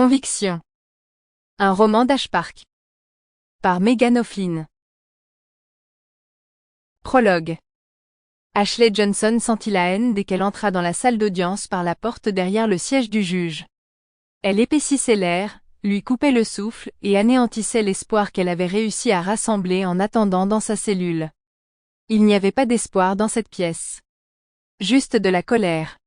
Conviction. Un roman d'Ash Park. Par Megan O'Flynn. Prologue. Ashley Johnson sentit la haine dès qu'elle entra dans la salle d'audience par la porte derrière le siège du juge. Elle épaississait l'air, lui coupait le souffle et anéantissait l'espoir qu'elle avait réussi à rassembler en attendant dans sa cellule. Il n'y avait pas d'espoir dans cette pièce. Juste de la colère.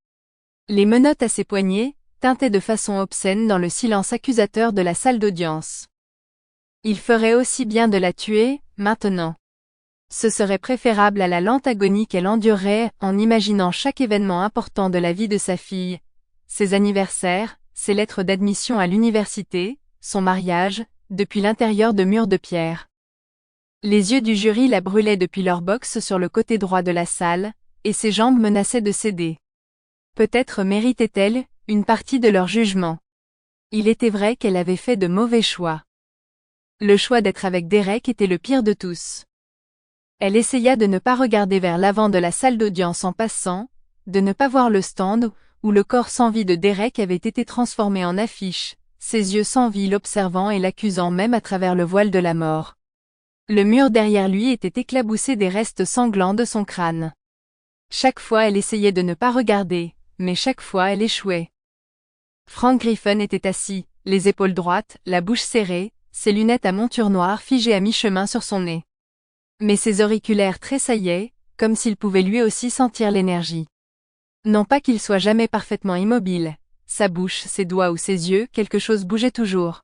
Les menottes à ses poignets tintaient de façon obscène dans le silence accusateur de la salle d'audience. Il ferait aussi bien de la tuer, maintenant. Ce serait préférable à la lente agonie qu'elle endurerait en imaginant chaque événement important de la vie de sa fille, ses anniversaires, ses lettres d'admission à l'université, son mariage, depuis l'intérieur de murs de pierre. Les yeux du jury la brûlaient depuis leur box sur le côté droit de la salle, et ses jambes menaçaient de céder. Peut-être méritait-elle une partie de leur jugement. Il était vrai qu'elle avait fait de mauvais choix. Le choix d'être avec Derek était le pire de tous. Elle essaya de ne pas regarder vers l'avant de la salle d'audience en passant, de ne pas voir le stand où le corps sans vie de Derek avait été transformé en affiche, ses yeux sans vie l'observant et l'accusant même à travers le voile de la mort. Le mur derrière lui était éclaboussé des restes sanglants de son crâne. Chaque fois elle essayait de ne pas regarder, mais chaque fois elle échouait. Frank Griffin était assis, les épaules droites, la bouche serrée, ses lunettes à monture noire figées à mi-chemin sur son nez. Mais ses auriculaires tressaillaient, comme s'il pouvait lui aussi sentir l'énergie. Non pas qu'il soit jamais parfaitement immobile, sa bouche, ses doigts ou ses yeux, quelque chose bougeait toujours.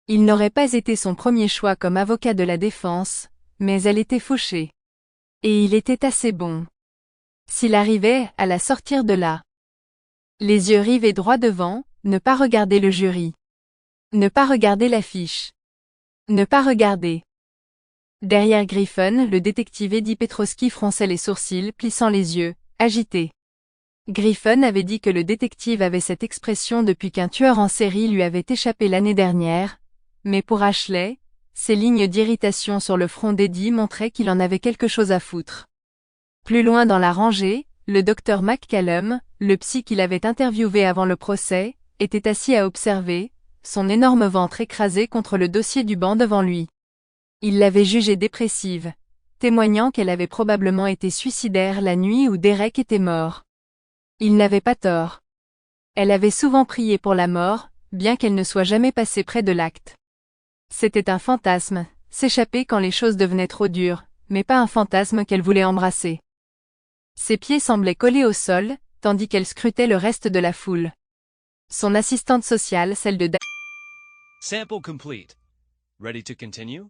Il n'aurait pas été son premier choix comme avocat de la défense, mais elle était fauchée. Et il était assez bon. S'il arrivait à la sortir de là. Les yeux rivés droit devant, ne pas regarder le jury. Ne pas regarder l'affiche. Ne pas regarder. Derrière Griffin, le détective Eddie Petrosky fronçait les sourcils, plissant les yeux, agité. Griffin avait dit que le détective avait cette expression depuis qu'un tueur en série lui avait échappé l'année dernière, mais pour Ashley, ces lignes d'irritation sur le front d'Eddie montraient qu'il en avait quelque chose à foutre. Plus loin dans la rangée, le docteur McCallum, le psy qu'il avait interviewé avant le procès, était assis à observer, son énorme ventre écrasé contre le dossier du banc devant lui. Il l'avait jugée dépressive, témoignant qu'elle avait probablement été suicidaire la nuit où Derek était mort. Il n'avait pas tort. Elle avait souvent prié pour la mort, bien qu'elle ne soit jamais passée près de l'acte. C'était un fantasme, s'échapper quand les choses devenaient trop dures, mais pas un fantasme qu'elle voulait embrasser. Ses pieds semblaient collés au sol, tandis qu'elle scrutait le reste de la foule. Son assistante sociale, celle de Sample complete. Ready to continue?